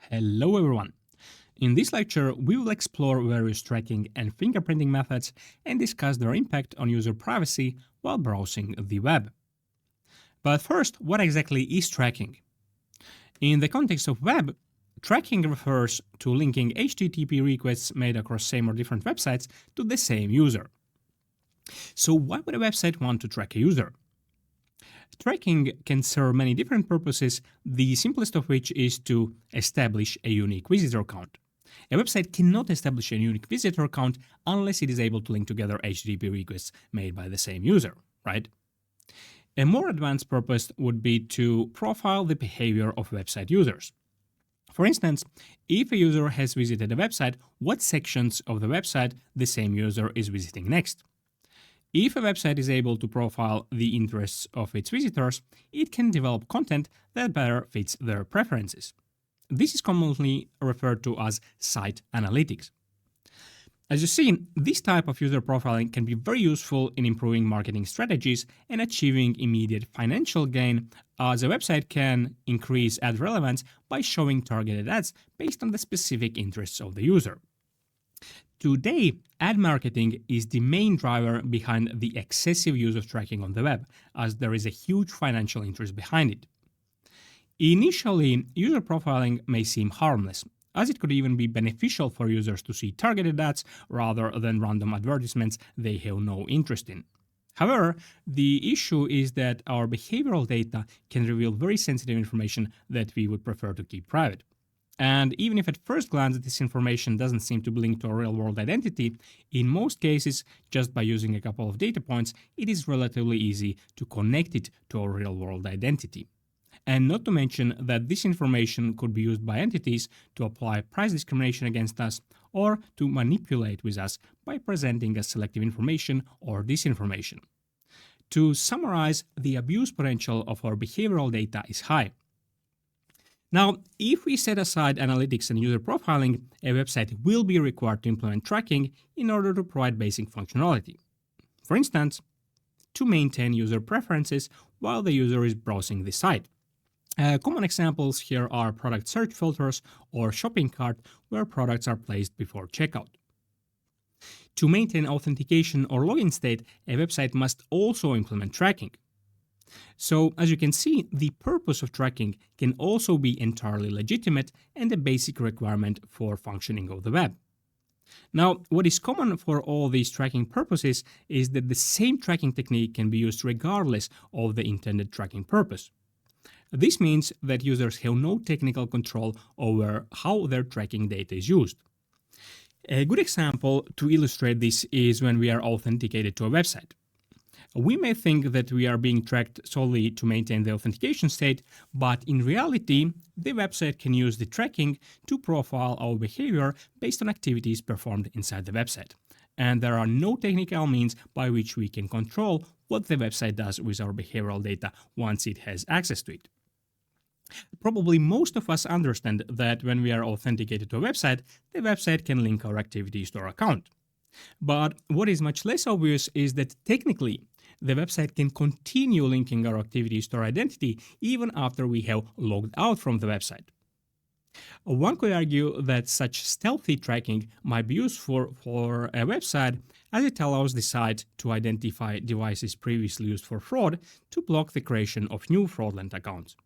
Hello everyone! In this lecture, we will explore various tracking and fingerprinting methods and discuss their impact on user privacy while browsing the web. But first, what exactly is tracking? In the context of web, tracking refers to linking HTTP requests made across same or different websites to the same user. So why would a website want to track a user? Tracking can serve many different purposes, the simplest of which is to establish a unique visitor count. A website cannot establish a unique visitor count unless it is able to link together HTTP requests made by the same user, right? A more advanced purpose would be to profile the behavior of website users. For instance, if a user has visited a website, what sections of the website the same user is visiting next? If a website is able to profile the interests of its visitors, it can develop content that better fits their preferences. This is commonly referred to as site analytics. As you see, this type of user profiling can be very useful in improving marketing strategies and achieving immediate financial gain, as a website can increase ad relevance by showing targeted ads based on the specific interests of the user. Today, ad marketing is the main driver behind the excessive use of tracking on the web, as there is a huge financial interest behind it. Initially, user profiling may seem harmless, as it could even be beneficial for users to see targeted ads rather than random advertisements they have no interest in. However, the issue is that our behavioral data can reveal very sensitive information that we would prefer to keep private. And even if at first glance this information doesn't seem to be linked to a real-world identity, in most cases, just by using a couple of data points, it is relatively easy to connect it to a real-world identity. And not to mention that this information could be used by entities to apply price discrimination against us or to manipulate with us by presenting us selective information or disinformation. To summarize, the abuse potential of our behavioral data is high. Now, if we set aside analytics and user profiling, a website will be required to implement tracking in order to provide basic functionality. For instance, to maintain user preferences while the user is browsing the site. Common examples here are product search filters or shopping cart where products are placed before checkout. To maintain authentication or login state, a website must also implement tracking. So, as you can see, the purpose of tracking can also be entirely legitimate and a basic requirement for functioning of the web. Now, what is common for all these tracking purposes is that the same tracking technique can be used regardless of the intended tracking purpose. This means that users have no technical control over how their tracking data is used. A good example to illustrate this is when we are authenticated to a website. We may think that we are being tracked solely to maintain the authentication state, but in reality, the website can use the tracking to profile our behavior based on activities performed inside the website. And there are no technical means by which we can control what the website does with our behavioral data once it has access to it. Probably most of us understand that when we are authenticated to a website, the website can link our activities to our account. But what is much less obvious is that technically, the website can continue linking our activities to our identity even after we have logged out from the website. One could argue that such stealthy tracking might be useful for a website, as it allows the site to identify devices previously used for fraud to block the creation of new fraudulent accounts.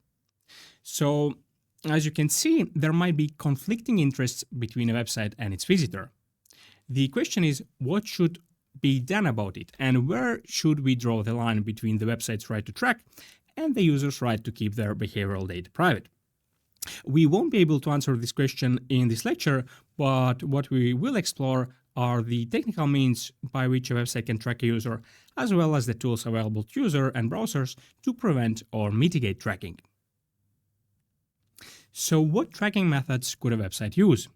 So, as you can see, there might be conflicting interests between a website and its visitor. The question is, what should be done about it, and where should we draw the line between the website's right to track and the user's right to keep their behavioral data private? We won't be able to answer this question in this lecture, but what we will explore are the technical means by which a website can track a user, as well as the tools available to users and browsers to prevent or mitigate tracking. So, what tracking methods could a website use?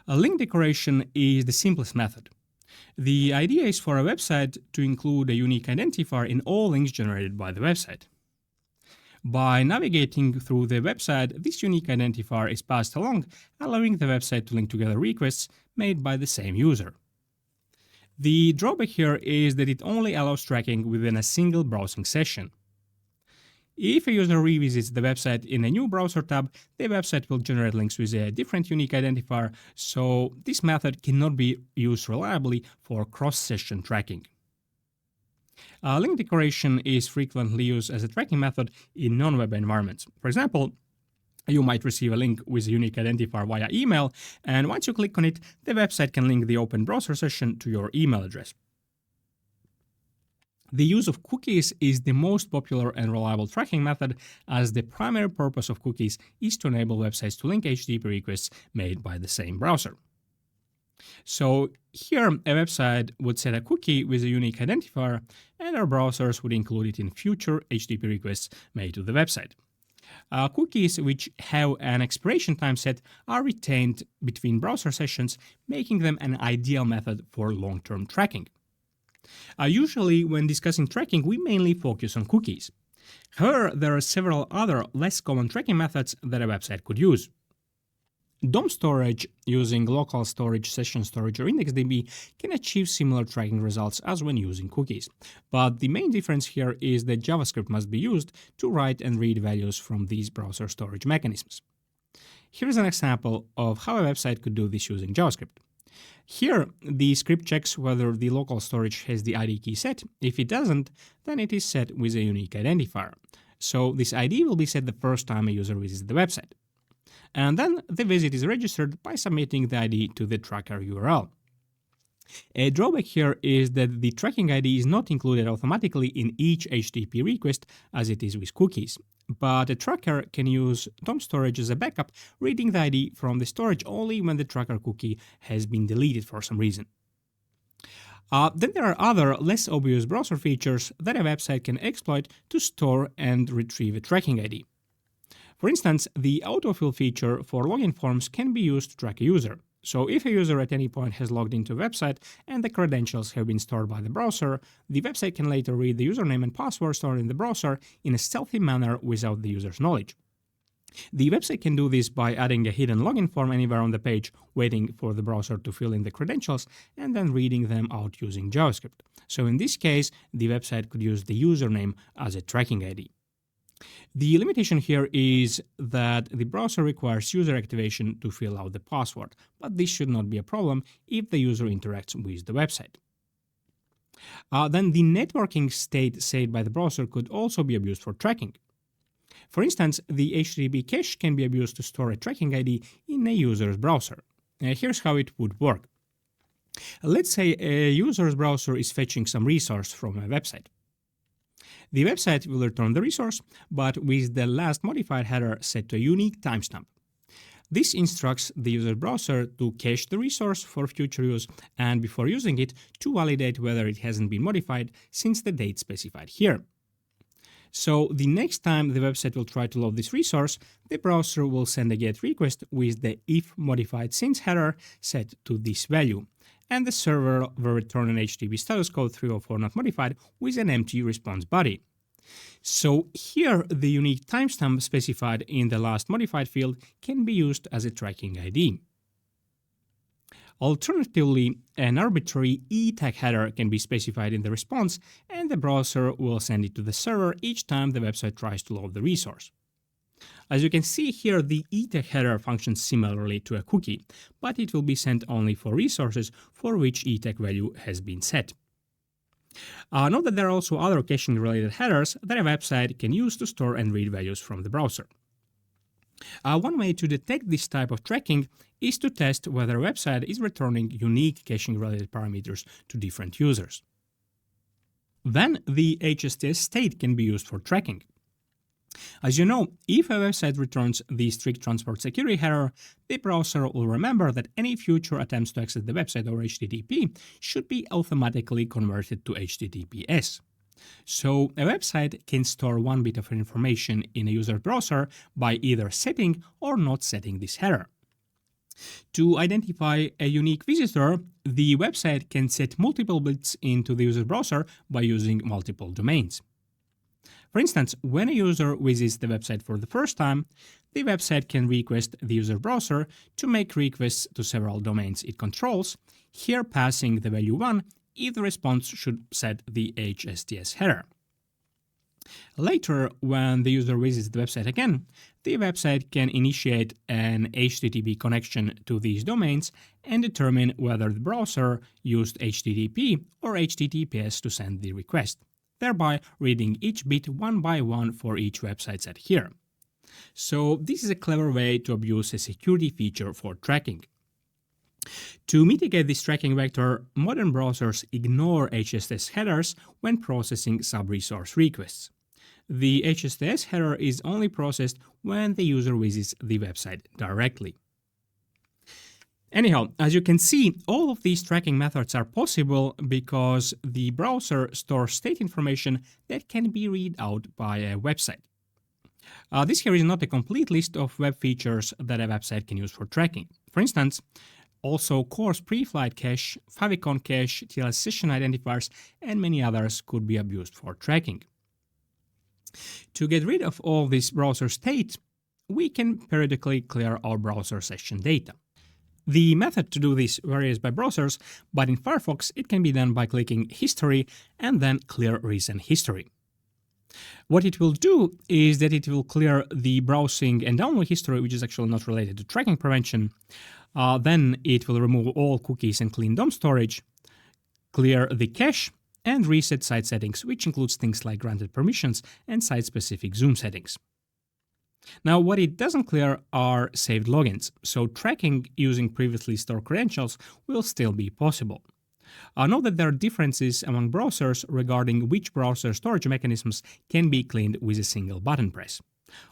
A link decoration is the simplest method. The idea is for a website to include a unique identifier in all links generated by the website. By navigating through the website, this unique identifier is passed along, allowing the website to link together requests made by the same user. The drawback here is that it only allows tracking within a single browsing session. If a user revisits the website in a new browser tab, the website will generate links with a different unique identifier, so this method cannot be used reliably for cross-session tracking. Link decoration is frequently used as a tracking method in non-web environments. For example, you might receive a link with a unique identifier via email, and once you click on it, the website can link the open browser session to your email address. The use of cookies is the most popular and reliable tracking method, as the primary purpose of cookies is to enable websites to link HTTP requests made by the same browser. So here, a website would set a cookie with a unique identifier, and our browsers would include it in future HTTP requests made to the website. Cookies which have an expiration time set are retained between browser sessions, making them an ideal method for long-term tracking. Usually, when discussing tracking, we mainly focus on cookies. However, there are several other less common tracking methods that a website could use. DOM storage using local storage, session storage, or IndexedDB can achieve similar tracking results as when using cookies. But the main difference here is that JavaScript must be used to write and read values from these browser storage mechanisms. Here is an example of how a website could do this using JavaScript. Here, the script checks whether the local storage has the ID key set. If it doesn't, then it is set with a unique identifier. So this ID will be set the first time a user visits the website. And then the visit is registered by submitting the ID to the tracker URL. A drawback here is that the tracking ID is not included automatically in each HTTP request as it is with cookies. But a tracker can use DOM storage as a backup, reading the ID from the storage only when the tracker cookie has been deleted for some reason. Then there are other, less obvious browser features that a website can exploit to store and retrieve a tracking ID. For instance, the autofill feature for login forms can be used to track a user. So if a user at any point has logged into a website and the credentials have been stored by the browser, the website can later read the username and password stored in the browser in a stealthy manner without the user's knowledge. The website can do this by adding a hidden login form anywhere on the page, waiting for the browser to fill in the credentials, and then reading them out using JavaScript. So in this case, the website could use the username as a tracking ID. The limitation here is that the browser requires user activation to fill out the password, but this should not be a problem if the user interacts with the website. Then the networking state saved by the browser could also be abused for tracking. For instance, the HTTP cache can be abused to store a tracking ID in a user's browser. Here's how it would work. Let's say a user's browser is fetching some resource from a website. The website will return the resource, but with the last modified header set to a unique timestamp. This instructs the user browser to cache the resource for future use and, before using it, to validate whether it hasn't been modified since the date specified here. So the next time the website will try to load this resource, the browser will send a GET request with the if modified since header set to this value, and the server will return an HTTP status code 304 not modified with an empty response body. So here, the unique timestamp specified in the last modified field can be used as a tracking ID. Alternatively, an arbitrary e-tag header can be specified in the response, and the browser will send it to the server each time the website tries to load the resource. As you can see here, the e-tag header functions similarly to a cookie, but it will be sent only for resources for which e-tag value has been set. Note that there are also other caching-related headers that a website can use to store and read values from the browser. One way to detect this type of tracking is to test whether a website is returning unique caching-related parameters to different users. Then the HSTS state can be used for tracking. As you know, if a website returns the strict transport security header, the browser will remember that any future attempts to access the website over HTTP should be automatically converted to HTTPS. So a website can store one bit of information in a user browser by either setting or not setting this header. To identify a unique visitor, the website can set multiple bits into the user browser by using multiple domains. For instance, when a user visits the website for the first time, the website can request the user browser to make requests to several domains it controls, here passing the value 1 if the response should set the HSTS header. Later, when the user visits the website again, the website can initiate an HTTP connection to these domains and determine whether the browser used HTTP or HTTPS to send the request, thereby reading each bit one by one for each website set here. So this is a clever way to abuse a security feature for tracking. To mitigate this tracking vector, modern browsers ignore HSTS headers when processing sub-resource requests. The HSTS header is only processed when the user visits the website directly. Anyhow, as you can see, all of these tracking methods are possible because the browser stores state information that can be read out by a website. This here is not a complete list of web features that a website can use for tracking. For instance, also coarse pre-flight cache, favicon cache, TLS session identifiers, and many others could be abused for tracking. To get rid of all this browser state, we can periodically clear our browser session data. The method to do this varies by browsers, but in Firefox it can be done by clicking History and then Clear Recent History. What it will do is that it will clear the browsing and download history, which is actually not related to tracking prevention. Then it will remove all cookies and clean DOM storage, clear the cache, and reset site settings, which includes things like granted permissions and site-specific zoom settings. Now, what it doesn't clear are saved logins, so tracking using previously stored credentials will still be possible. Note that there are differences among browsers regarding which browser storage mechanisms can be cleaned with a single button press.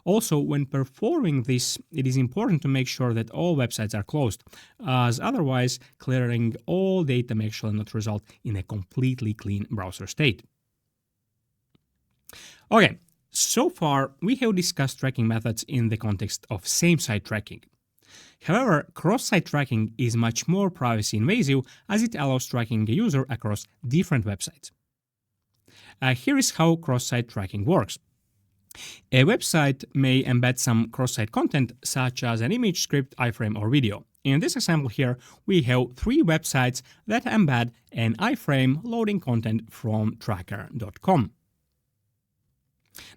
Also, when performing this, it is important to make sure that all websites are closed, as otherwise clearing all data may actually not result in a completely clean browser state. Okay, so far we have discussed tracking methods in the context of same-site tracking. However, cross-site tracking is much more privacy invasive as it allows tracking a user across different websites. Here is how cross-site tracking works. A website may embed some cross-site content such as an image, script, iframe, or video. In this example here, we have 3 websites that embed an iframe loading content from tracker.com.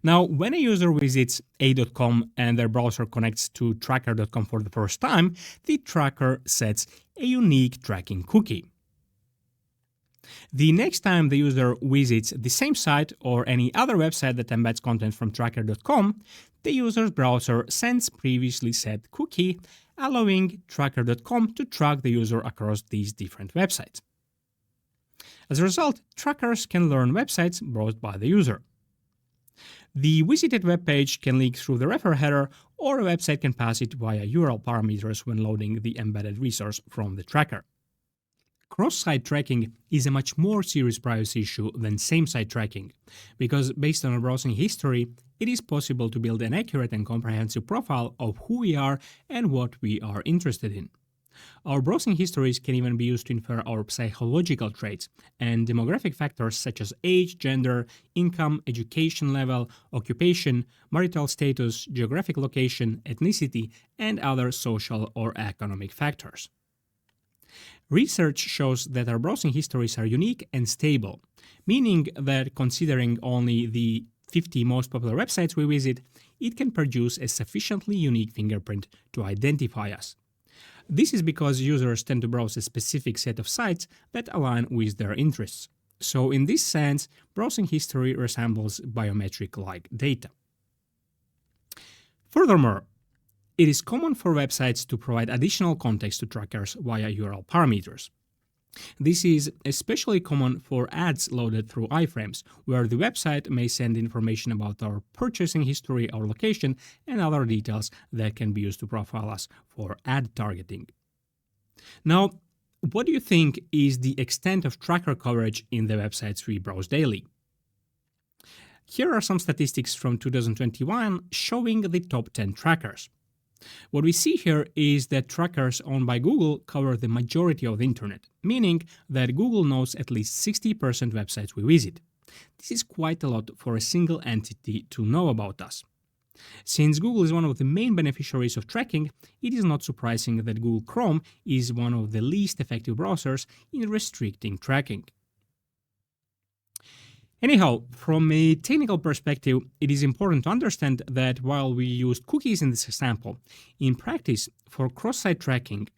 Now, when a user visits a.com and their browser connects to tracker.com for the first time, the tracker sets a unique tracking cookie. The next time the user visits the same site or any other website that embeds content from tracker.com, the user's browser sends previously set cookie, allowing tracker.com to track the user across these different websites. As a result, trackers can learn websites browsed by the user. The visited web page can leak through the refer header, or a website can pass it via URL parameters when loading the embedded resource from the tracker. Cross-site tracking is a much more serious privacy issue than same-site tracking, because based on our browsing history, it is possible to build an accurate and comprehensive profile of who we are and what we are interested in. Our browsing histories can even be used to infer our psychological traits and demographic factors such as age, gender, income, education level, occupation, marital status, geographic location, ethnicity, and other social or economic factors. Research shows that our browsing histories are unique and stable, meaning that considering only the 50 most popular websites we visit, it can produce a sufficiently unique fingerprint to identify us. This is because users tend to browse a specific set of sites that align with their interests. So in this sense, browsing history resembles biometric-like data. Furthermore, it is common for websites to provide additional context to trackers via URL parameters. This is especially common for ads loaded through iframes, where the website may send information about our purchasing history, our location, and other details that can be used to profile us for ad targeting. Now, what do you think is the extent of tracker coverage in the websites we browse daily? Here are some statistics from 2021 showing the top 10 trackers. What we see here is that trackers owned by Google cover the majority of the internet, meaning that Google knows at least 60% websites we visit. This is quite a lot for a single entity to know about us. Since Google is one of the main beneficiaries of tracking, it is not surprising that Google Chrome is one of the least effective browsers in restricting tracking. Anyhow, from a technical perspective, it is important to understand that while we used cookies in this example, in practice, for cross-site tracking,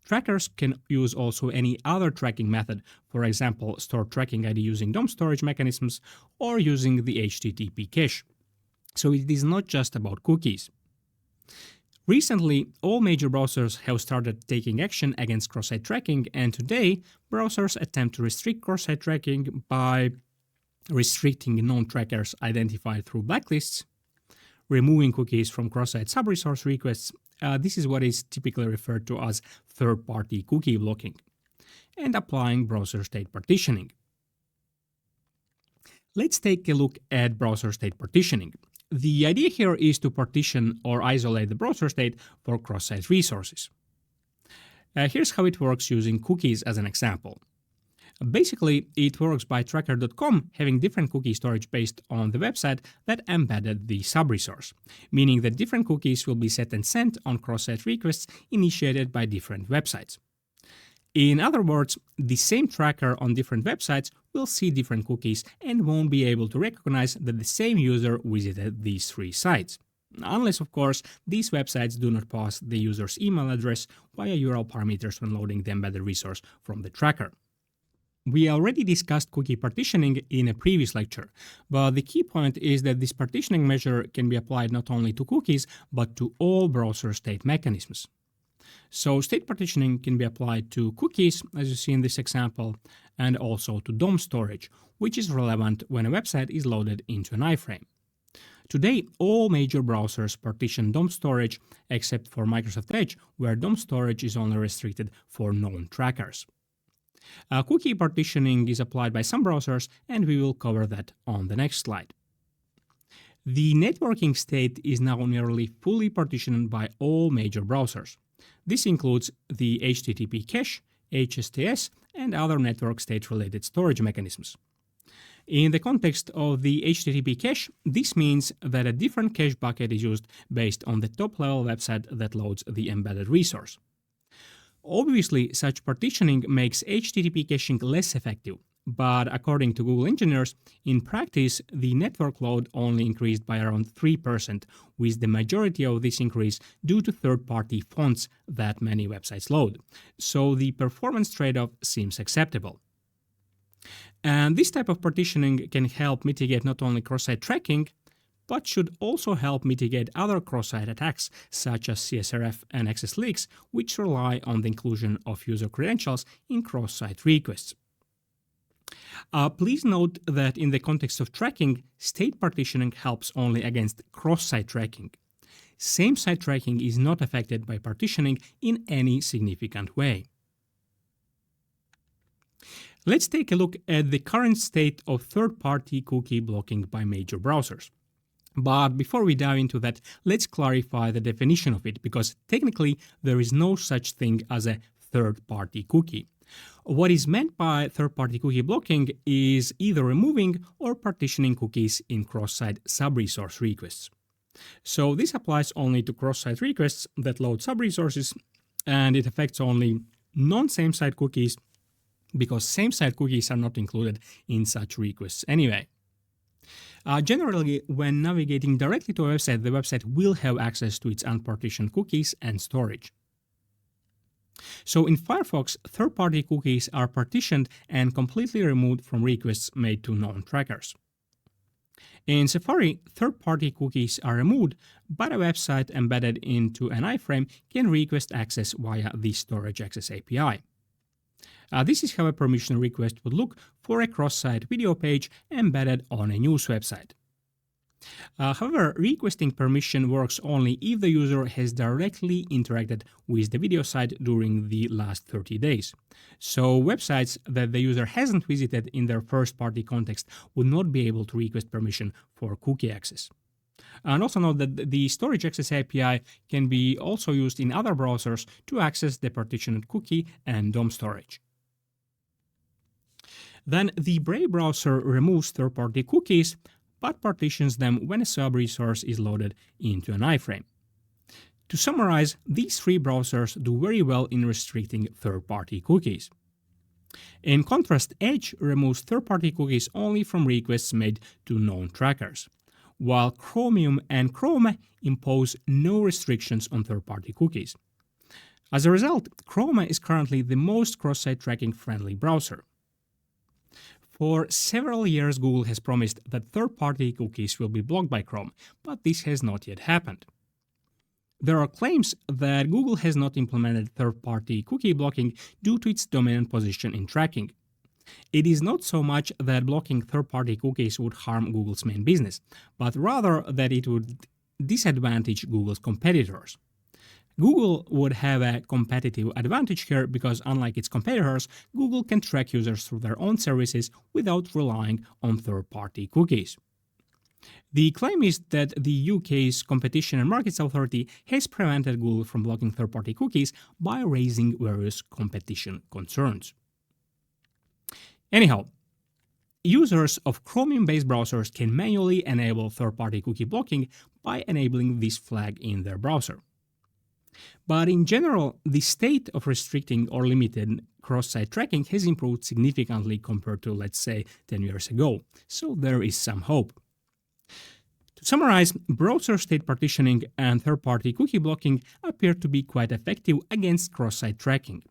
trackers can use also any other tracking method, for example, store tracking ID using DOM storage mechanisms or using the HTTP cache. So it is not just about cookies. Recently, all major browsers have started taking action against cross-site tracking, and today, browsers attempt to restrict cross-site tracking by restricting non-trackers identified through blacklists, removing cookies from cross-site sub-resource requests. This is what is typically referred to as third-party cookie blocking, and applying browser state partitioning. Let's take a look at browser state partitioning. The idea here is to partition or isolate the browser state for cross-site resources. Here's how it works using cookies as an example. Basically, it works by tracker.com having different cookie storage based on the website that embedded the sub-resource, meaning that different cookies will be set and sent on cross-site requests initiated by different websites. In other words, the same tracker on different websites will see different cookies and won't be able to recognize that the same user visited these three sites. Unless, of course, these websites do not pass the user's email address via URL parameters when loading the embedded resource from the tracker. We already discussed cookie partitioning in a previous lecture, but the key point is that this partitioning measure can be applied not only to cookies, but to all browser state mechanisms. So state partitioning can be applied to cookies, as you see in this example, and also to DOM storage, which is relevant when a website is loaded into an iframe. Today, all major browsers partition DOM storage except for Microsoft Edge, where DOM storage is only restricted for known trackers. Cookie partitioning is applied by some browsers, and we will cover that on the next slide. The networking state is now nearly fully partitioned by all major browsers. This includes the HTTP cache, HSTS, and other network state-related storage mechanisms. In the context of the HTTP cache, this means that a different cache bucket is used based on the top-level website that loads the embedded resource. Obviously, such partitioning makes HTTP caching less effective, but according to Google engineers, in practice, the network load only increased by around 3%, with the majority of this increase due to third-party fonts that many websites load. So the performance trade-off seems acceptable. And this type of partitioning can help mitigate not only cross-site tracking, but should also help mitigate other cross-site attacks such as CSRF and access leaks, which rely on the inclusion of user credentials in cross-site requests. Please note that in the context of tracking, state partitioning helps only against cross-site tracking. Same-site tracking is not affected by partitioning in any significant way. Let's take a look at the current state of third-party cookie blocking by major browsers. But before we dive into that, let's clarify the definition of it, because technically there is no such thing as a third-party cookie. What is meant by third-party cookie blocking is either removing or partitioning cookies in cross-site sub-resource requests. So this applies only to cross-site requests that load sub-resources, and it affects only non-same-site cookies, because same-site cookies are not included in such requests anyway. Generally, when navigating directly to a website, the website will have access to its unpartitioned cookies and storage. So in Firefox, third-party cookies are partitioned and completely removed from requests made to known trackers. In Safari, third-party cookies are removed, but a website embedded into an iframe can request access via the Storage Access API. This is how a permission request would look for a cross-site video page embedded on a news website. However, requesting permission works only if the user has directly interacted with the video site during the last 30 days. So websites that the user hasn't visited in their first-party context would not be able to request permission for cookie access. And also note that the Storage Access API can be also used in other browsers to access the partitioned cookie and DOM storage. Then the Brave browser removes third-party cookies, but partitions them when a sub-resource is loaded into an iframe. To summarize, these three browsers do very well in restricting third-party cookies. In contrast, Edge removes third-party cookies only from requests made to known trackers, while Chromium and Chrome impose no restrictions on third-party cookies. As a result, Chrome is currently the most cross-site tracking friendly browser. For several years, Google has promised that third-party cookies will be blocked by Chrome, but this has not yet happened. There are claims that Google has not implemented third-party cookie blocking due to its dominant position in tracking. It is not so much that blocking third-party cookies would harm Google's main business, but rather that it would disadvantage Google's competitors. Google would have a competitive advantage here because, unlike its competitors, Google can track users through their own services without relying on third-party cookies. The claim is that the UK's Competition and Markets Authority has prevented Google from blocking third-party cookies by raising various competition concerns. Anyhow, users of Chromium-based browsers can manually enable third-party cookie blocking by enabling this flag in their browser. But in general, the state of restricting or limiting cross-site tracking has improved significantly compared to, let's say, 10 years ago, so there is some hope. To summarize, browser state partitioning and third-party cookie blocking appear to be quite effective against cross-site tracking,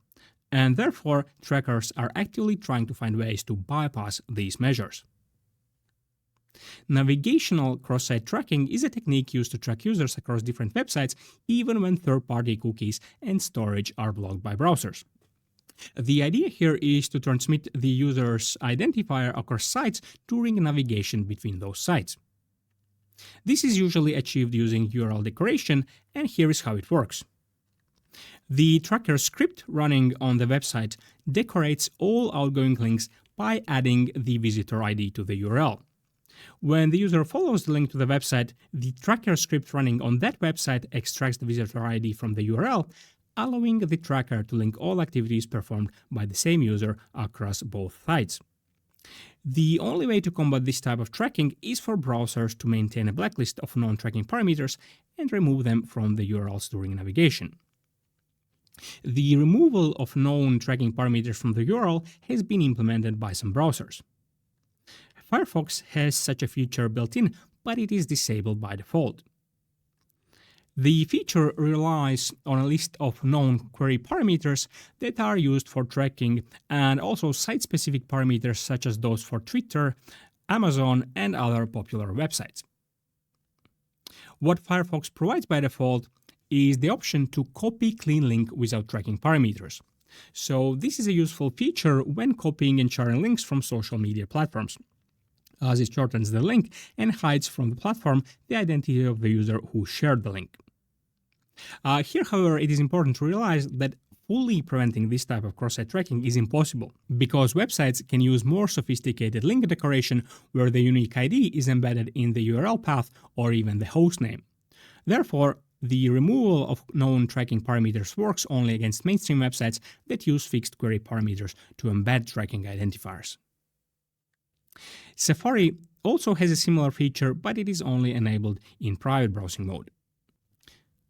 and therefore trackers are actively trying to find ways to bypass these measures. Navigational cross-site tracking is a technique used to track users across different websites even when third-party cookies and storage are blocked by browsers. The idea here is to transmit the user's identifier across sites during navigation between those sites. This is usually achieved using URL decoration, and here is how it works. The tracker script running on the website decorates all outgoing links by adding the visitor ID to the URL. When the user follows the link to the website, the tracker script running on that website extracts the visitor ID from the URL, allowing the tracker to link all activities performed by the same user across both sites. The only way to combat this type of tracking is for browsers to maintain a blacklist of non-tracking parameters and remove them from the URLs during navigation. The removal of known tracking parameters from the URL has been implemented by some browsers. Firefox has such a feature built in, but it is disabled by default. The feature relies on a list of known query parameters that are used for tracking and also site-specific parameters such as those for Twitter, Amazon, and other popular websites. What Firefox provides by default is the option to copy clean link without tracking parameters. So this is a useful feature when copying and sharing links from social media platforms, as it shortens the link and hides from the platform the identity of the user who shared the link. Here, however, it is important to realize that fully preventing this type of cross-site tracking is impossible, because websites can use more sophisticated link decoration where the unique ID is embedded in the URL path or even the host name. Therefore, the removal of known tracking parameters works only against mainstream websites that use fixed query parameters to embed tracking identifiers. Safari also has a similar feature, but it is only enabled in private browsing mode.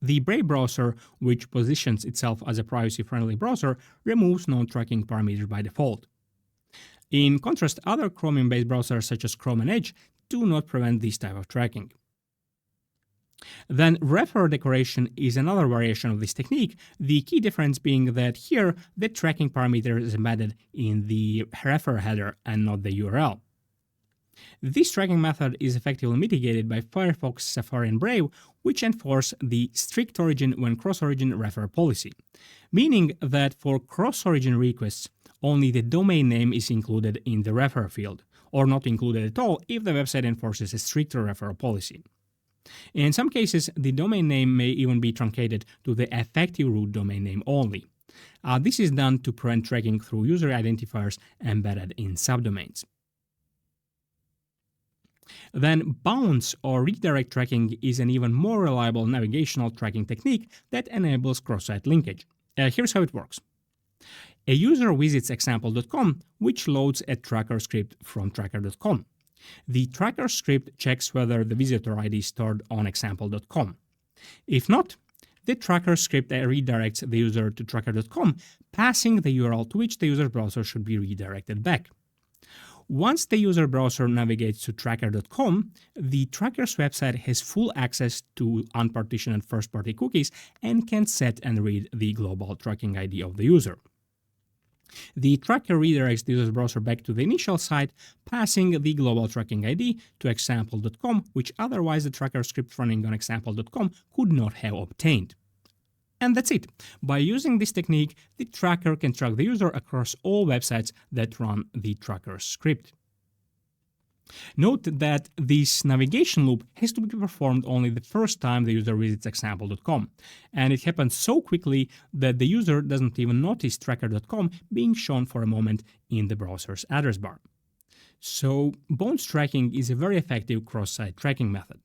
The Brave browser, which positions itself as a privacy-friendly browser, removes non-tracking parameters by default. In contrast, other Chromium-based browsers such as Chrome and Edge do not prevent this type of tracking. Then refer decoration is another variation of this technique, the key difference being that here the tracking parameter is embedded in the refer header and not the URL. This tracking method is effectively mitigated by Firefox, Safari, and Brave, which enforce the strict origin when cross-origin refer policy, meaning that for cross-origin requests, only the domain name is included in the refer field, or not included at all if the website enforces a stricter referral policy. In some cases, the domain name may even be truncated to the effective root domain name only. This is done to prevent tracking through user identifiers embedded in subdomains. Then bounce or redirect tracking is an even more reliable navigational tracking technique that enables cross-site linkage. Here's how it works. A user visits example.com, which loads a tracker script from tracker.com. The tracker script checks whether the visitor ID is stored on example.com. If not, the tracker script redirects the user to tracker.com, passing the URL to which the user's browser should be redirected back. Once the user browser navigates to tracker.com, the tracker's website has full access to unpartitioned first-party cookies and can set and read the global tracking ID of the user. The tracker redirects the user's browser back to the initial site, passing the global tracking ID to example.com, which otherwise the tracker script running on example.com could not have obtained. And that's it. By using this technique, the tracker can track the user across all websites that run the tracker script. Note that this navigation loop has to be performed only the first time the user visits example.com, and it happens so quickly that the user doesn't even notice tracker.com being shown for a moment in the browser's address bar. So, bounce tracking is a very effective cross-site tracking method.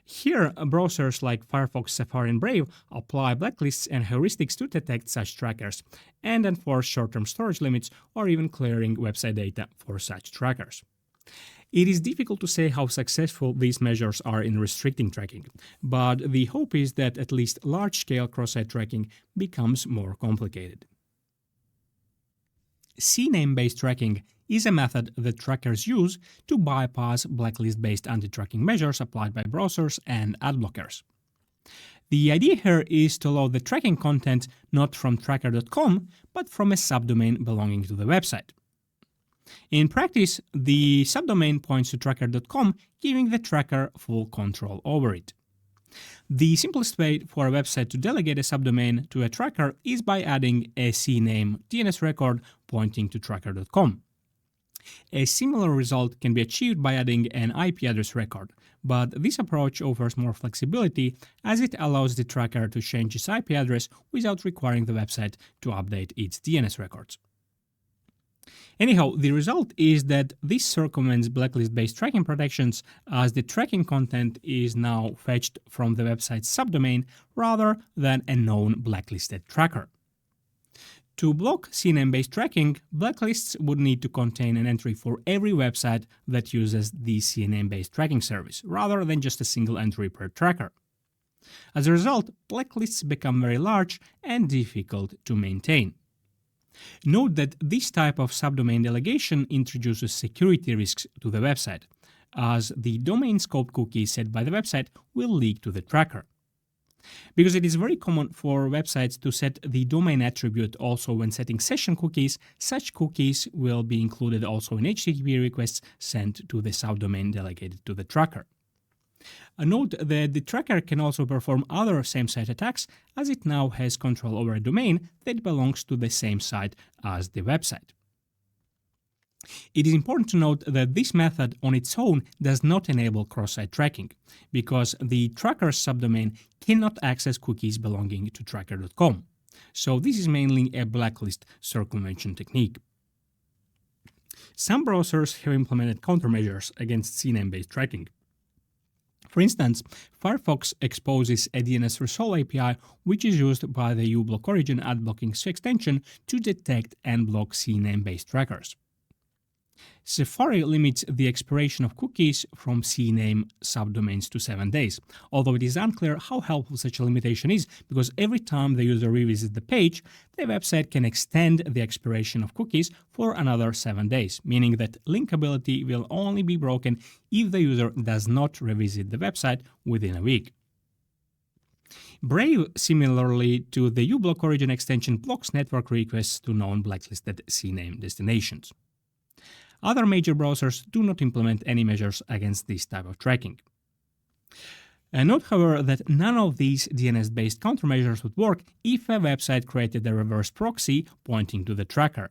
Here, browsers like Firefox, Safari, and Brave apply blacklists and heuristics to detect such trackers and enforce short-term storage limits or even clearing website data for such trackers. It is difficult to say how successful these measures are in restricting tracking, but the hope is that at least large-scale cross-site tracking becomes more complicated. CNAME-based tracking is a method that trackers use to bypass blacklist-based anti-tracking measures applied by browsers and ad blockers. The idea here is to load the tracking content not from tracker.com, but from a subdomain belonging to the website. In practice, the subdomain points to tracker.com, giving the tracker full control over it. The simplest way for a website to delegate a subdomain to a tracker is by adding a CNAME DNS record pointing to tracker.com. A similar result can be achieved by adding an IP address record, but this approach offers more flexibility as it allows the tracker to change its IP address without requiring the website to update its DNS records. Anyhow, the result is that this circumvents blacklist-based tracking protections as the tracking content is now fetched from the website's subdomain rather than a known blacklisted tracker. To block CNAME-based tracking, blacklists would need to contain an entry for every website that uses the CNAME-based tracking service, rather than just a single entry per tracker. As a result, blacklists become very large and difficult to maintain. Note that this type of subdomain delegation introduces security risks to the website, as the domain scope cookie set by the website will leak to the tracker. Because it is very common for websites to set the domain attribute also when setting session cookies, such cookies will be included also in HTTP requests sent to the subdomain delegated to the tracker. Note that the tracker can also perform other same-site attacks as it now has control over a domain that belongs to the same site as the website. It is important to note that this method on its own does not enable cross-site tracking, because the tracker's subdomain cannot access cookies belonging to tracker.com. So this is mainly a blacklist circumvention technique. Some browsers have implemented countermeasures against CNAME-based tracking. For instance, Firefox exposes a DNS resolve API which is used by the uBlock Origin ad blocking extension to detect and block CNAME-based trackers. Safari limits the expiration of cookies from CNAME subdomains to 7 days, although it is unclear how helpful such a limitation is because every time the user revisits the page, the website can extend the expiration of cookies for another 7 days, meaning that linkability will only be broken if the user does not revisit the website within a week. Brave, similarly to the uBlock Origin extension, blocks network requests to known blacklisted CNAME destinations. Other major browsers do not implement any measures against this type of tracking. Note, however, that none of these DNS-based countermeasures would work if a website created a reverse proxy pointing to the tracker,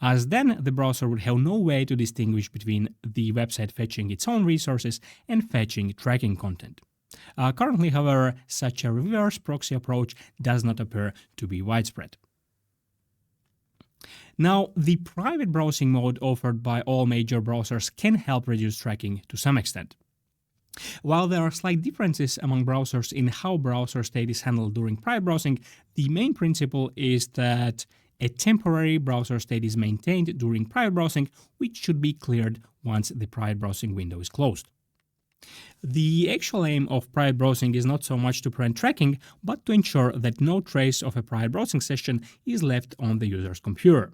as then the browser would have no way to distinguish between the website fetching its own resources and fetching tracking content. Currently, however, such a reverse proxy approach does not appear to be widespread. Now, the private browsing mode offered by all major browsers can help reduce tracking to some extent. While there are slight differences among browsers in how browser state is handled during private browsing, the main principle is that a temporary browser state is maintained during private browsing, which should be cleared once the private browsing window is closed. The actual aim of private browsing is not so much to prevent tracking, but to ensure that no trace of a private browsing session is left on the user's computer.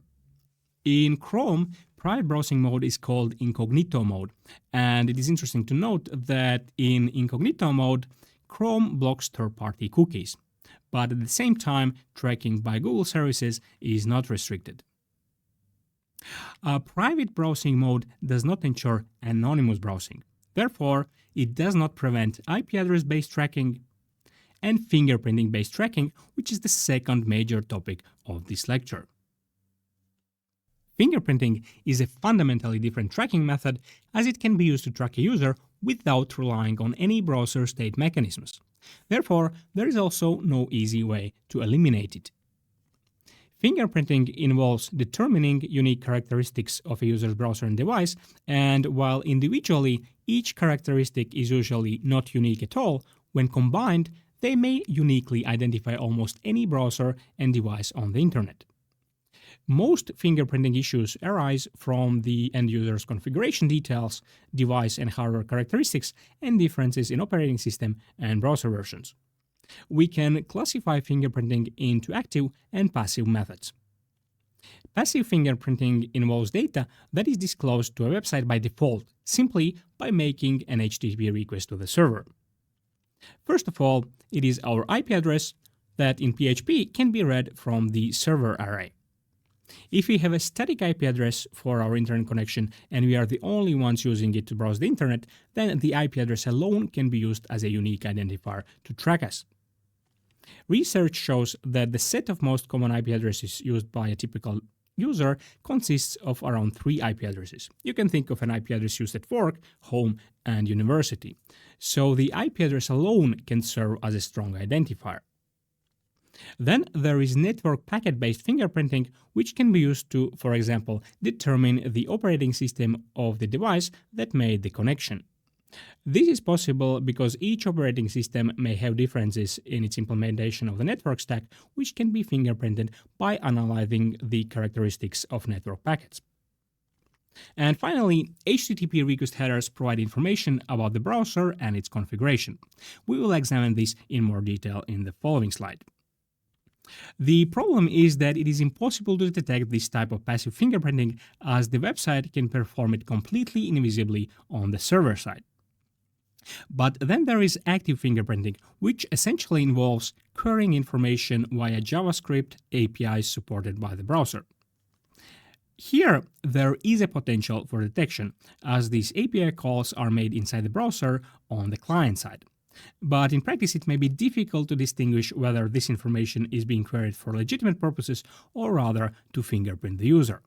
In Chrome, private browsing mode is called incognito mode, and it is interesting to note that in incognito mode, Chrome blocks third-party cookies, but at the same time, tracking by Google services is not restricted. A private browsing mode does not ensure anonymous browsing. Therefore, it does not prevent IP address-based tracking and fingerprinting-based tracking, which is the second major topic of this lecture. Fingerprinting is a fundamentally different tracking method, as it can be used to track a user without relying on any browser state mechanisms. Therefore, there is also no easy way to eliminate it. Fingerprinting involves determining unique characteristics of a user's browser and device, and while individually each characteristic is usually not unique at all, when combined, they may uniquely identify almost any browser and device on the internet. Most fingerprinting issues arise from the end user's configuration details, device and hardware characteristics, and differences in operating system and browser versions. We can classify fingerprinting into active and passive methods. Passive fingerprinting involves data that is disclosed to a website by default, simply by making an HTTP request to the server. First of all, it is our IP address that in PHP can be read from the server array. If we have a static IP address for our internet connection and we are the only ones using it to browse the internet, then the IP address alone can be used as a unique identifier to track us. Research shows that the set of most common IP addresses used by a typical user consists of around 3 IP addresses. You can think of an IP address used at work, home, and university. So the IP address alone can serve as a strong identifier. Then there is network packet-based fingerprinting, which can be used to, for example, determine the operating system of the device that made the connection. This is possible because each operating system may have differences in its implementation of the network stack, which can be fingerprinted by analyzing the characteristics of network packets. And finally, HTTP request headers provide information about the browser and its configuration. We will examine this in more detail in the following slide. The problem is that it is impossible to detect this type of passive fingerprinting, as the website can perform it completely invisibly on the server side. But then there is active fingerprinting, which essentially involves querying information via JavaScript APIs supported by the browser. Here, there is a potential for detection, as these API calls are made inside the browser on the client side. But in practice, it may be difficult to distinguish whether this information is being queried for legitimate purposes or rather to fingerprint the user.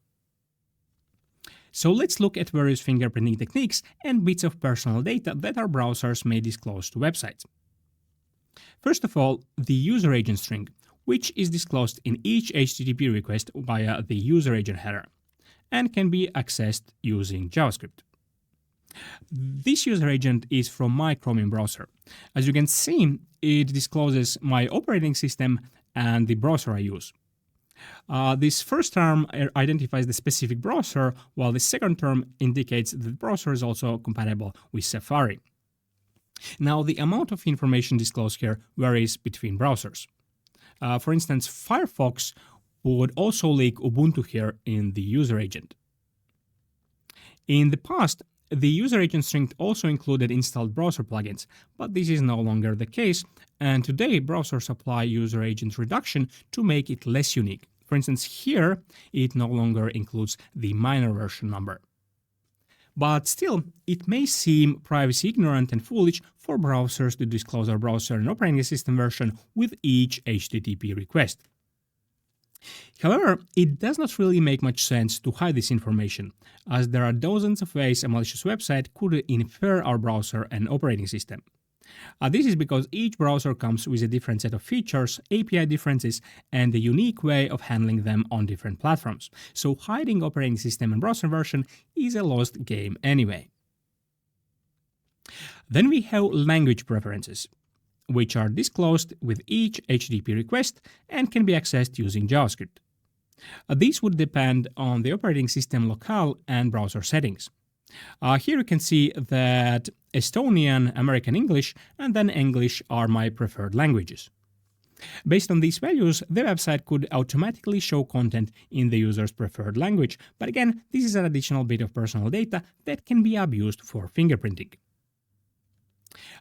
So let's look at various fingerprinting techniques and bits of personal data that our browsers may disclose to websites. First of all, the user agent string, which is disclosed in each HTTP request via the user agent header and can be accessed using JavaScript. This user agent is from my Chromium browser. As you can see, it discloses my operating system and the browser I use. This first term identifies the specific browser, while the second term indicates that the browser is also compatible with Safari. Now, the amount of information disclosed here varies between browsers. For instance, Firefox would also leak Ubuntu here in the user agent. In the past, the user agent string also included installed browser plugins, but this is no longer the case, and today browsers apply user agent reduction to make it less unique. For instance, here it no longer includes the minor version number. But still, it may seem privacy ignorant and foolish for browsers to disclose their browser and operating system version with each HTTP request. However, it does not really make much sense to hide this information, as there are dozens of ways a malicious website could infer our browser and operating system. This is because each browser comes with a different set of features, API differences, and a unique way of handling them on different platforms. So hiding operating system and browser version is a lost game anyway. Then we have language preferences, which are disclosed with each HTTP request and can be accessed using JavaScript. These would depend on the operating system locale and browser settings. Here you can see that Estonian, American English, and then English are my preferred languages. Based on these values, the website could automatically show content in the user's preferred language, but again, this is an additional bit of personal data that can be abused for fingerprinting.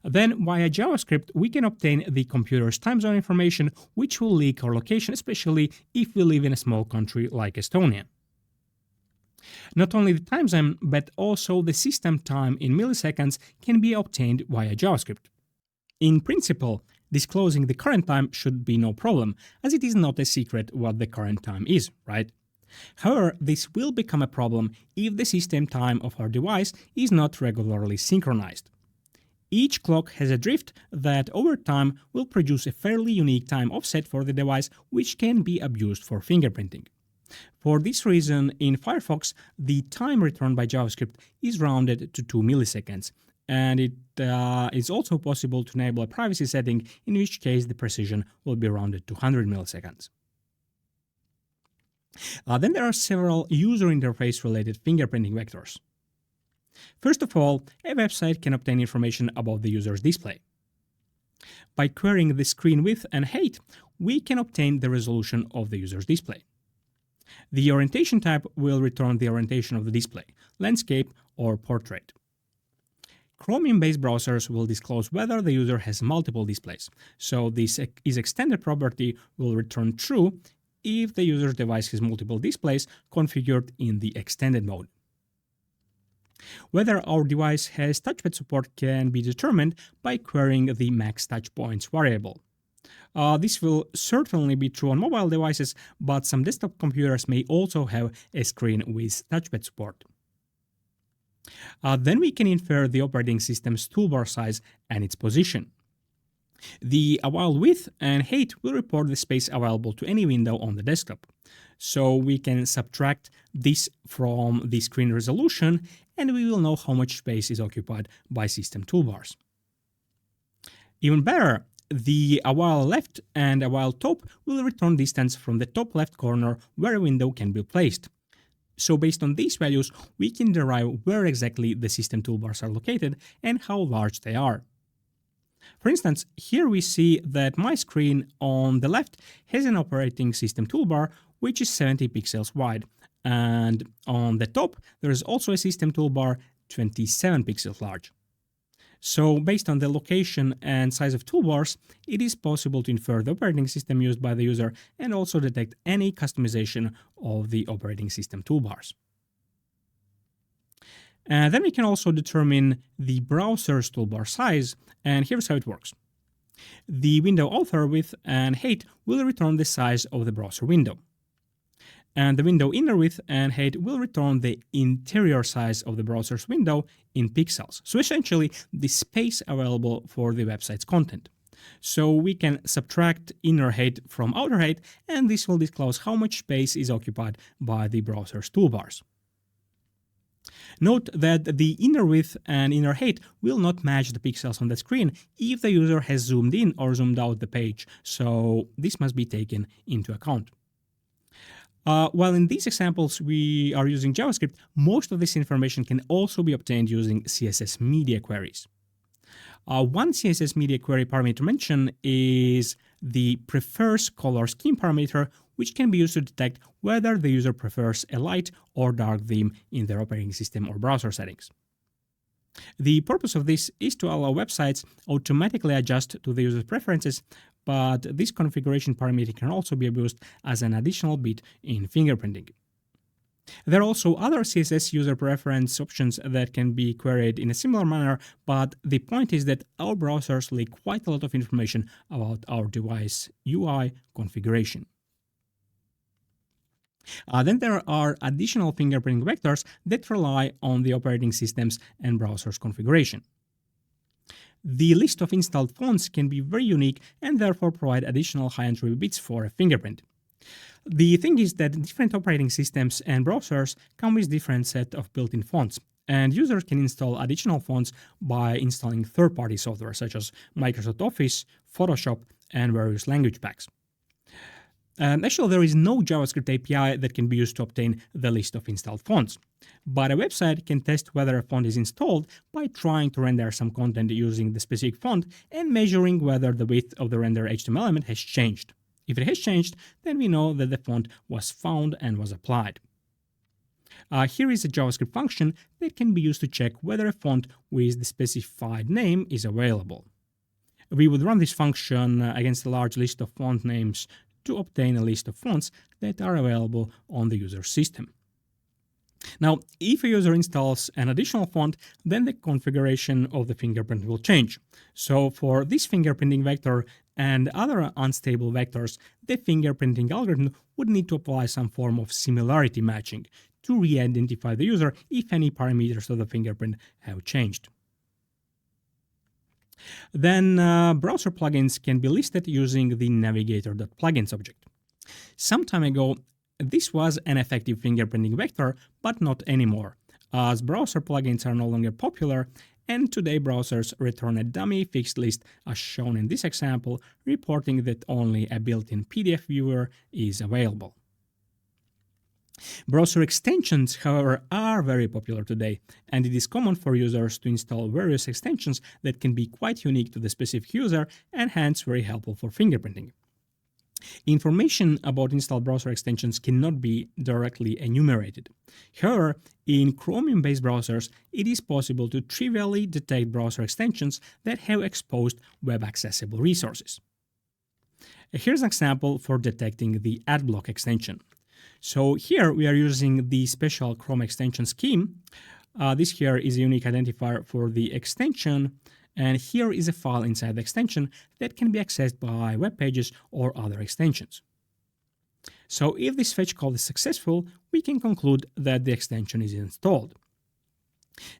Then, via JavaScript, we can obtain the computer's time zone information, which will leak our location, especially if we live in a small country like Estonia. Not only the time zone, but also the system time in milliseconds can be obtained via JavaScript. In principle, disclosing the current time should be no problem, as it is not a secret what the current time is, right? However, this will become a problem if the system time of our device is not regularly synchronized. Each clock has a drift that over time will produce a fairly unique time offset for the device, which can be abused for fingerprinting. For this reason, in Firefox, the time returned by JavaScript is rounded to 2 milliseconds, and it is also possible to enable a privacy setting, in which case the precision will be rounded to 100 milliseconds. Then there are several user interface related fingerprinting vectors. First of all, a website can obtain information about the user's display. By querying the screen width and height, we can obtain the resolution of the user's display. The orientation type will return the orientation of the display, landscape or portrait. Chromium-based browsers will disclose whether the user has multiple displays, so this is extended property will return true if the user's device has multiple displays configured in the extended mode. Whether our device has touchpad support can be determined by querying the max touch points variable. This will certainly be true on mobile devices, but some desktop computers may also have a screen with touchpad support. Then we can infer the operating system's toolbar size and its position. The available width and height will report the space available to any window on the desktop. So we can subtract this from the screen resolution, and we will know how much space is occupied by system toolbars. Even better, the while left and while top will return distance from the top left corner where a window can be placed. So based on these values, we can derive where exactly the system toolbars are located and how large they are. For instance, here we see that my screen on the left has an operating system toolbar which is 70 pixels wide, and on the top there is also a system toolbar 27 pixels large. So based on the location and size of toolbars, it is possible to infer the operating system used by the user and also detect any customization of the operating system toolbars. And then we can also determine the browser's toolbar size, and here's how it works. The window author width and height will return the size of the browser window. And the window inner width and height will return the interior size of the browser's window in pixels. So essentially, the space available for the website's content. So we can subtract inner height from outer height, and this will disclose how much space is occupied by the browser's toolbars. Note that the inner width and inner height will not match the pixels on the screen if the user has zoomed in or zoomed out the page, so this must be taken into account. While in these examples we are using JavaScript, most of this information can also be obtained using CSS media queries. One CSS media query parameter mentioned is the prefers color scheme parameter, which can be used to detect whether the user prefers a light or dark theme in their operating system or browser settings. The purpose of this is to allow websites automatically adjust to the user's preferences, but this configuration parameter can also be abused as an additional bit in fingerprinting. There are also other CSS user preference options that can be queried in a similar manner, but the point is that our browsers leak quite a lot of information about our device UI configuration. Then there are additional fingerprinting vectors that rely on the operating system's and browser's configuration. The list of installed fonts can be very unique and therefore provide additional high-entropy bits for a fingerprint. The thing is that different operating systems and browsers come with different set of built-in fonts, and users can install additional fonts by installing third-party software such as Microsoft Office, Photoshop, and various language packs. Actually, there is no JavaScript API that can be used to obtain the list of installed fonts. But a website can test whether a font is installed by trying to render some content using the specific font and measuring whether the width of the render HTML element has changed. If it has changed, then we know that the font was found and was applied. Here is a JavaScript function that can be used to check whether a font with the specified name is available. We would run this function against a large list of font names to obtain a list of fonts that are available on the user system. Now, if a user installs an additional font, then the configuration of the fingerprint will change. So for this fingerprinting vector and other unstable vectors, the fingerprinting algorithm would need to apply some form of similarity matching to re-identify the user if any parameters of the fingerprint have changed. Then browser plugins can be listed using the navigator.plugins object. Some time ago, this was an effective fingerprinting vector, but not anymore, as browser plugins are no longer popular, and today browsers return a dummy fixed list as shown in this example, reporting that only a built-in PDF viewer is available. Browser extensions, however, are very popular today, and it is common for users to install various extensions that can be quite unique to the specific user and hence very helpful for fingerprinting. Information about installed browser extensions cannot be directly enumerated. However, in Chromium-based browsers, it is possible to trivially detect browser extensions that have exposed web-accessible resources. Here's an example for detecting the adblock extension. So here we are using the special Chrome extension scheme. This here is a unique identifier for the extension, and here is a file inside the extension that can be accessed by web pages or other extensions. So if this fetch call is successful, we can conclude that the extension is installed.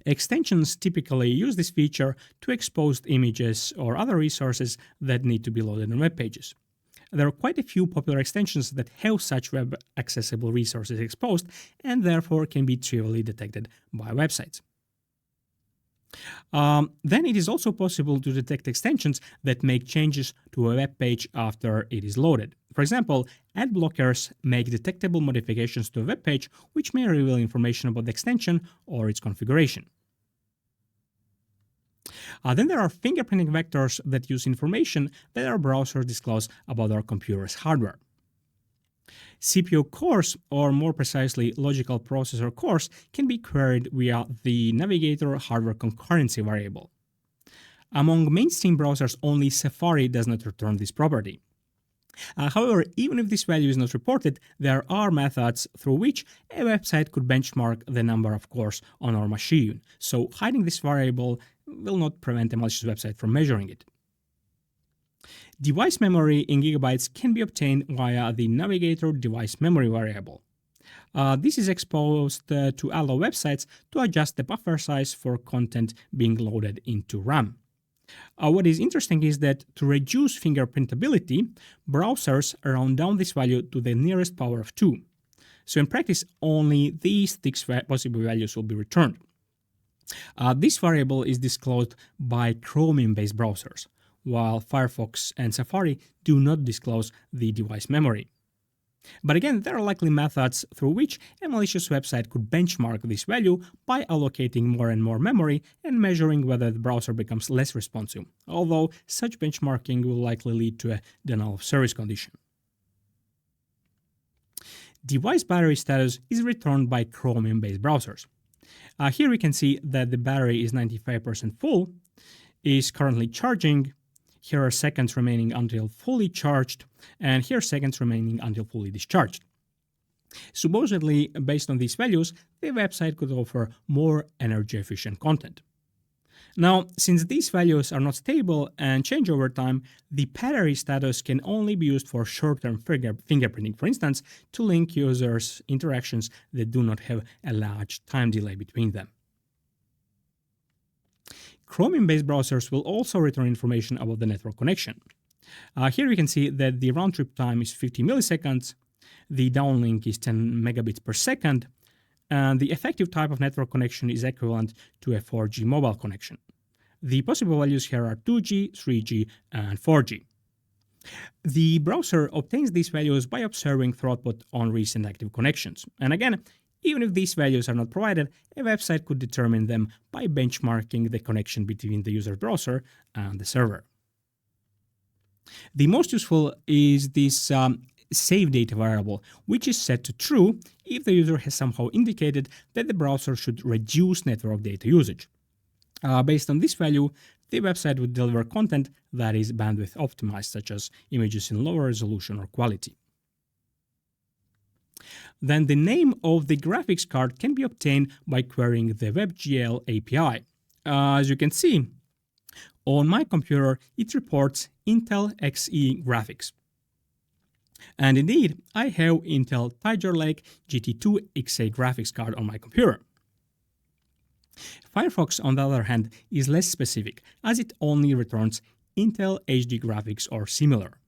Extensions typically use this feature to expose images or other resources that need to be loaded on web pages. There are quite a few popular extensions that have such web-accessible resources exposed and therefore can be trivially detected by websites. Then it is also possible to detect extensions that make changes to a web page after it is loaded. For example, ad blockers make detectable modifications to a web page which may reveal information about the extension or its configuration. Then there are fingerprinting vectors that use information that our browsers disclose about our computer's hardware. CPU cores, or more precisely logical processor cores, can be queried via the Navigator hardware concurrency variable. Among mainstream browsers, only Safari does not return this property. However, even if this value is not reported, there are methods through which a website could benchmark the number of cores on our machine, so hiding this variable will not prevent a malicious website from measuring it. Device memory in gigabytes can be obtained via the Navigator device memory variable. This is exposed to allow websites to adjust the buffer size for content being loaded into RAM. What is interesting is that to reduce fingerprintability, browsers round down this value to the nearest power of 2. So in practice, only these 6 possible values will be returned. This variable is disclosed by Chromium-based browsers, while Firefox and Safari do not disclose the device memory. But again, there are likely methods through which a malicious website could benchmark this value by allocating more and more memory and measuring whether the browser becomes less responsive, although such benchmarking will likely lead to a denial of service condition. Device battery status is returned by Chromium-based browsers. Here we can see that the battery is 95% full, is currently charging. Here are seconds remaining until fully charged, and here are seconds remaining until fully discharged. Supposedly, based on these values, the website could offer more energy-efficient content. Now, since these values are not stable and change over time, the battery status can only be used for short-term fingerprinting, for instance, to link users' interactions that do not have a large time delay between them. Chromium-based browsers will also return information about the network connection. Here we can see that the round-trip time is 50 milliseconds, the downlink is 10 megabits per second, and the effective type of network connection is equivalent to a 4G mobile connection. The possible values here are 2G, 3G, and 4G. The browser obtains these values by observing throughput on recent active connections. And again, even if these values are not provided, a website could determine them by benchmarking the connection between the user browser and the server. The most useful is this save data variable, which is set to true if the user has somehow indicated that the browser should reduce network data usage. Based on this value, the website would deliver content that is bandwidth optimized, such as images in lower resolution or quality. Then the name of the graphics card can be obtained by querying the WebGL API. As you can see, on my computer, it reports Intel Xe graphics. And indeed, I have Intel Tiger Lake GT2 XA graphics card on my computer. Firefox, on the other hand, is less specific, as it only returns Intel HD graphics or similar.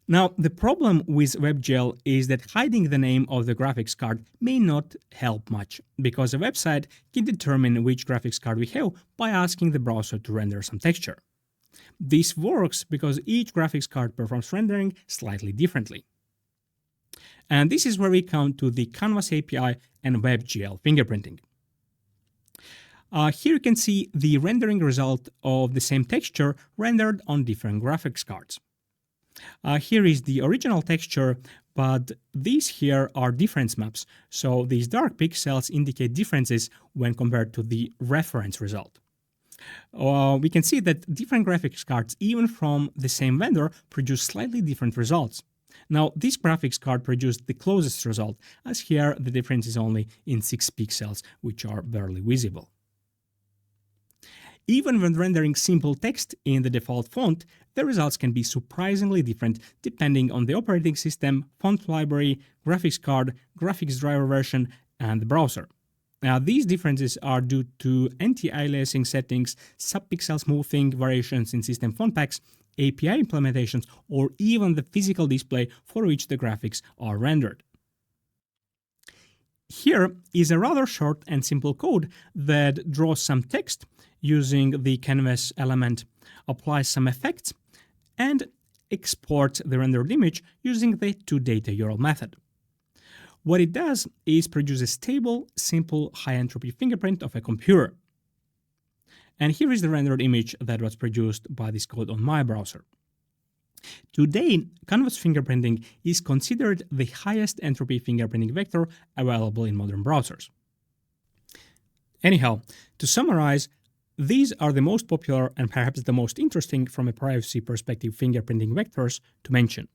Now, the problem with WebGL is that hiding the name of the graphics card may not help much, because a website can determine which graphics card we have by asking the browser to render some texture. This works because each graphics card performs rendering slightly differently. And this is where we come to the Canvas API and WebGL fingerprinting. Here you can see the rendering result of the same texture rendered on different graphics cards. Here is the original texture, but these here are difference maps, so these dark pixels indicate differences when compared to the reference result. We can see that different graphics cards, even from the same vendor, produce slightly different results. Now, this graphics card produced the closest result, as here the difference is only in 6 pixels, which are barely visible. Even when rendering simple text in the default font, the results can be surprisingly different depending on the operating system, font library, graphics card, graphics driver version, and the browser. Now, these differences are due to anti-aliasing settings, subpixel smoothing variations in system font packs, API implementations, or even the physical display for which the graphics are rendered. Here is a rather short and simple code that draws some text using the canvas element, applies some effects, and exports the rendered image using the toDataURL method. What it does is produce a stable, simple, high-entropy fingerprint of a computer. And here is the rendered image that was produced by this code on my browser. Today, canvas fingerprinting is considered the highest entropy fingerprinting vector available in modern browsers. Anyhow, to summarize, these are the most popular and perhaps the most interesting from a privacy perspective fingerprinting vectors to mention.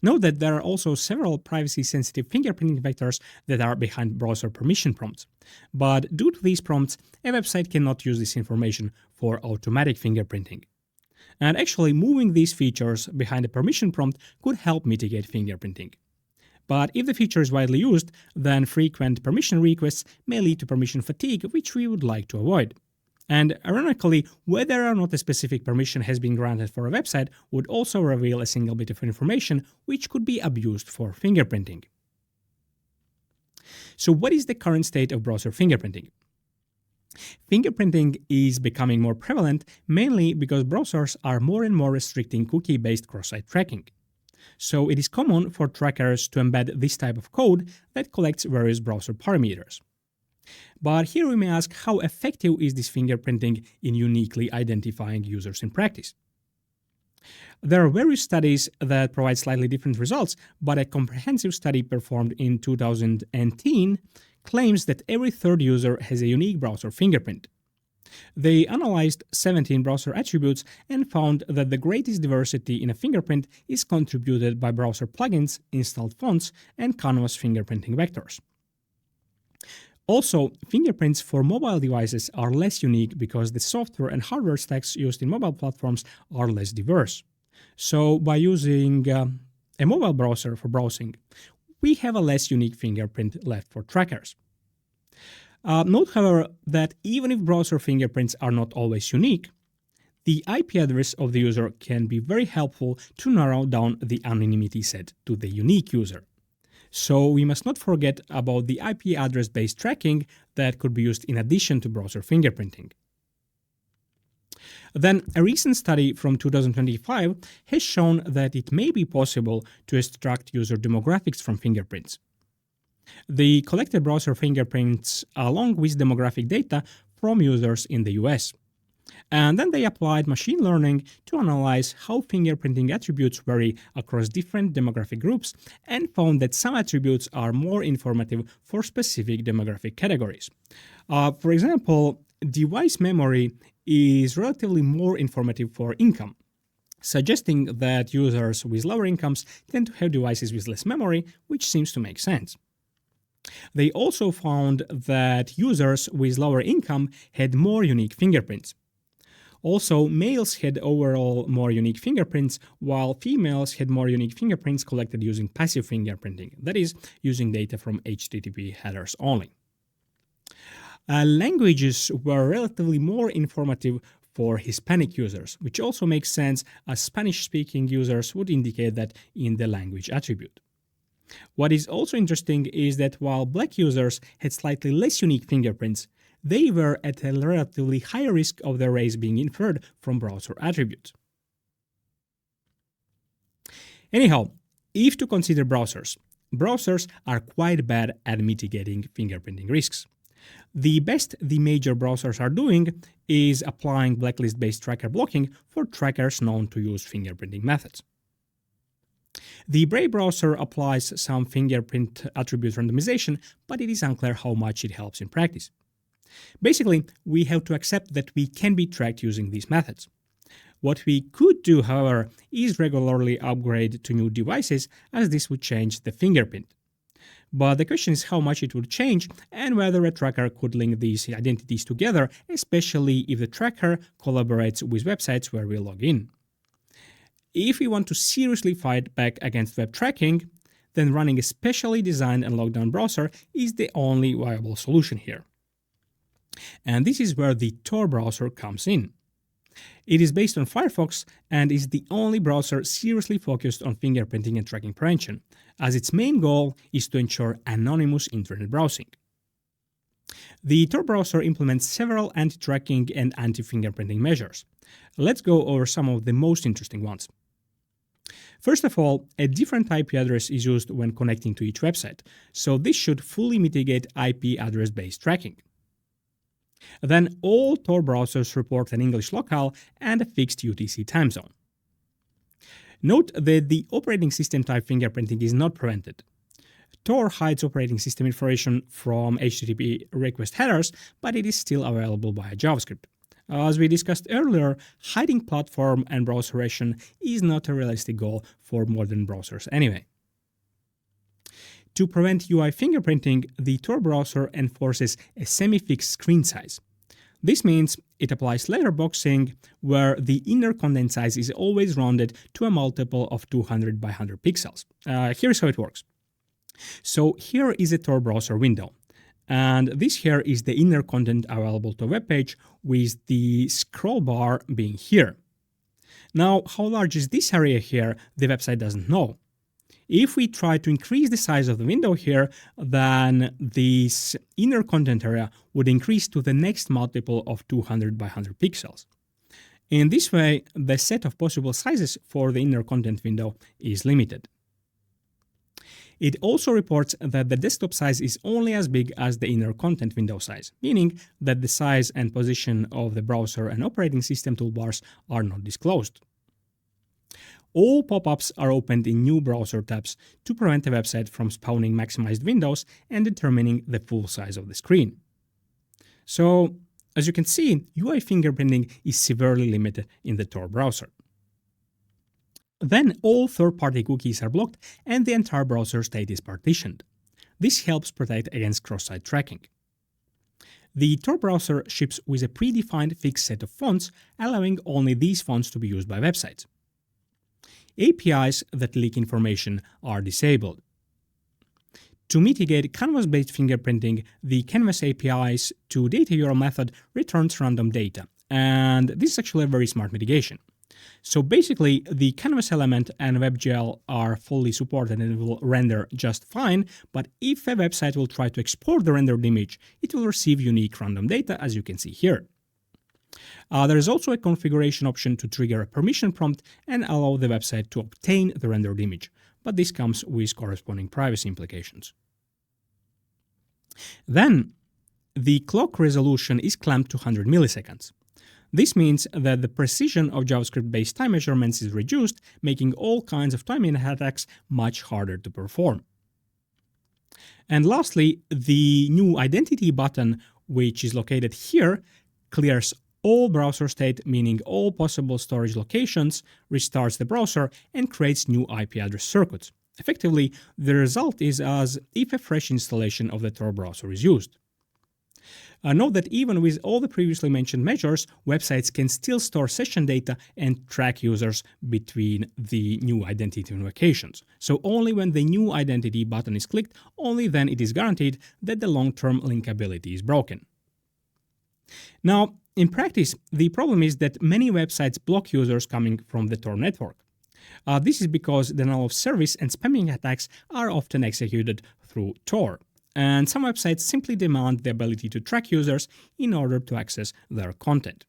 Note that there are also several privacy-sensitive fingerprinting vectors that are behind browser permission prompts. But due to these prompts, a website cannot use this information for automatic fingerprinting. And actually, moving these features behind a permission prompt could help mitigate fingerprinting. But if the feature is widely used, then frequent permission requests may lead to permission fatigue, which we would like to avoid. And ironically, whether or not a specific permission has been granted for a website would also reveal a single bit of information which could be abused for fingerprinting. So what is the current state of browser fingerprinting? Fingerprinting is becoming more prevalent mainly because browsers are more and more restricting cookie-based cross-site tracking. So it is common for trackers to embed this type of code that collects various browser parameters. But here we may ask, how effective is this fingerprinting in uniquely identifying users in practice? There are various studies that provide slightly different results, but a comprehensive study performed in 2010 claims that every third user has a unique browser fingerprint. They analyzed 17 browser attributes and found that the greatest diversity in a fingerprint is contributed by browser plugins, installed fonts, and canvas fingerprinting vectors. Also, fingerprints for mobile devices are less unique because the software and hardware stacks used in mobile platforms are less diverse. So, by using a mobile browser for browsing, we have a less unique fingerprint left for trackers. Note, however, that even if browser fingerprints are not always unique, the IP address of the user can be very helpful to narrow down the anonymity set to the unique user. So we must not forget about the IP address-based tracking that could be used in addition to browser fingerprinting. Then, a recent study from 2025 has shown that it may be possible to extract user demographics from fingerprints. They collected browser fingerprints along with demographic data from users in the US. And then they applied machine learning to analyze how fingerprinting attributes vary across different demographic groups and found that some attributes are more informative for specific demographic categories. For example, device memory is relatively more informative for income, suggesting that users with lower incomes tend to have devices with less memory, which seems to make sense. They also found that users with lower income had more unique fingerprints. Also, males had overall more unique fingerprints, while females had more unique fingerprints collected using passive fingerprinting, that is, using data from HTTP headers only. Languages were relatively more informative for Hispanic users, which also makes sense as Spanish-speaking users would indicate that in the language attribute. What is also interesting is that while Black users had slightly less unique fingerprints, they were at a relatively higher risk of their race being inferred from browser attributes. Anyhow, if to consider browsers are quite bad at mitigating fingerprinting risks. The best the major browsers are doing is applying blacklist-based tracker blocking for trackers known to use fingerprinting methods. The Brave browser applies some fingerprint attribute randomization, but it is unclear how much it helps in practice. Basically, we have to accept that we can be tracked using these methods. What we could do, however, is regularly upgrade to new devices, as this would change the fingerprint. But the question is how much it would change and whether a tracker could link these identities together, especially if the tracker collaborates with websites where we log in. If we want to seriously fight back against web tracking, then running a specially designed and locked down browser is the only viable solution here. And this is where the Tor browser comes in. It is based on Firefox and is the only browser seriously focused on fingerprinting and tracking prevention, as its main goal is to ensure anonymous internet browsing. The Tor browser implements several anti-tracking and anti-fingerprinting measures. Let's go over some of the most interesting ones. First of all, a different IP address is used when connecting to each website, so this should fully mitigate IP address-based tracking. Then all Tor browsers report an English locale and a fixed UTC time zone. Note that the operating system type fingerprinting is not prevented. Tor hides operating system information from HTTP request headers, but it is still available via JavaScript. As we discussed earlier, hiding platform and browser version is not a realistic goal for modern browsers anyway. To prevent UI fingerprinting, the Tor browser enforces a semi-fixed screen size. This means it applies letterboxing, where the inner content size is always rounded to a multiple of 200 by 100 pixels. Here's how it works. So here is a Tor browser window. And this here is the inner content available to a web page, with the scroll bar being here. Now, how large is this area here, the website doesn't know. If we try to increase the size of the window here, then this inner content area would increase to the next multiple of 200 by 100 pixels. In this way, the set of possible sizes for the inner content window is limited. It also reports that the desktop size is only as big as the inner content window size, meaning that the size and position of the browser and operating system toolbars are not disclosed. All pop-ups are opened in new browser tabs to prevent the website from spawning maximized windows and determining the full size of the screen. So, as you can see, UI fingerprinting is severely limited in the Tor browser. Then all third-party cookies are blocked and the entire browser state is partitioned. This helps protect against cross-site tracking. The Tor browser ships with a predefined fixed set of fonts, allowing only these fonts to be used by websites. APIs that leak information are disabled. To mitigate canvas-based fingerprinting, the canvas APIs to data URL method returns random data, and this is actually a very smart mitigation. So basically, the canvas element and WebGL are fully supported and will render just fine, but if a website will try to export the rendered image, it will receive unique random data, as you can see here. There is also a configuration option to trigger a permission prompt and allow the website to obtain the rendered image, but this comes with corresponding privacy implications. Then, the clock resolution is clamped to 100 milliseconds. This means that the precision of JavaScript-based time measurements is reduced, making all kinds of timing attacks much harder to perform. And lastly, the new identity button, which is located here, clears all browser state, meaning all possible storage locations, restarts the browser, and creates new IP address circuits. Effectively, the result is as if a fresh installation of the Tor browser is used. Note that even with all the previously mentioned measures, websites can still store session data and track users between the new identity invocations. So only when the new identity button is clicked, only then it is guaranteed that the long-term linkability is broken. Now, in practice, the problem is that many websites block users coming from the Tor network. This is because denial of service and spamming attacks are often executed through Tor. And some websites simply demand the ability to track users in order to access their content.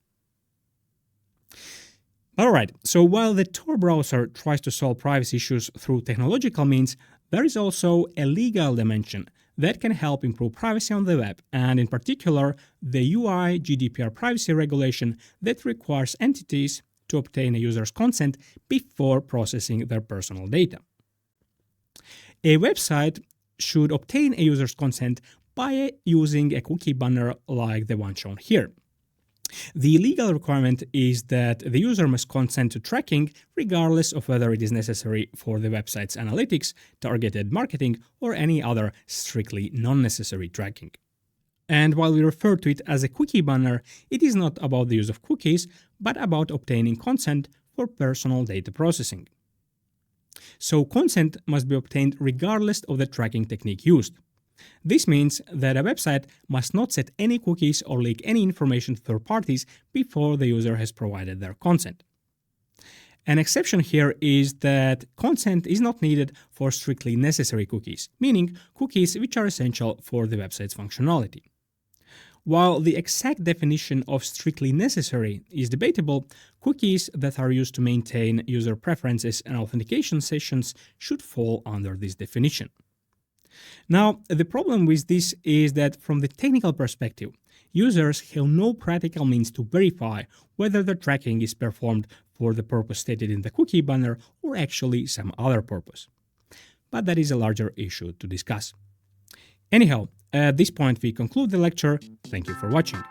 Alright, so while the Tor browser tries to solve privacy issues through technological means, there is also a legal dimension that can help improve privacy on the web, and in particular, the UI GDPR privacy regulation that requires entities to obtain a user's consent before processing their personal data. A website should obtain a user's consent by using a cookie banner like the one shown here. The legal requirement is that the user must consent to tracking regardless of whether it is necessary for the website's analytics, targeted marketing, or any other strictly non-necessary tracking. And while we refer to it as a cookie banner, it is not about the use of cookies, but about obtaining consent for personal data processing. So consent must be obtained regardless of the tracking technique used. This means that a website must not set any cookies or leak any information to third parties before the user has provided their consent. An exception here is that consent is not needed for strictly necessary cookies, meaning cookies which are essential for the website's functionality. While the exact definition of strictly necessary is debatable, cookies that are used to maintain user preferences and authentication sessions should fall under this definition. Now, the problem with this is that from the technical perspective, users have no practical means to verify whether the tracking is performed for the purpose stated in the cookie banner or actually some other purpose. But that is a larger issue to discuss. Anyhow, at this point we conclude the lecture. Thank you for watching.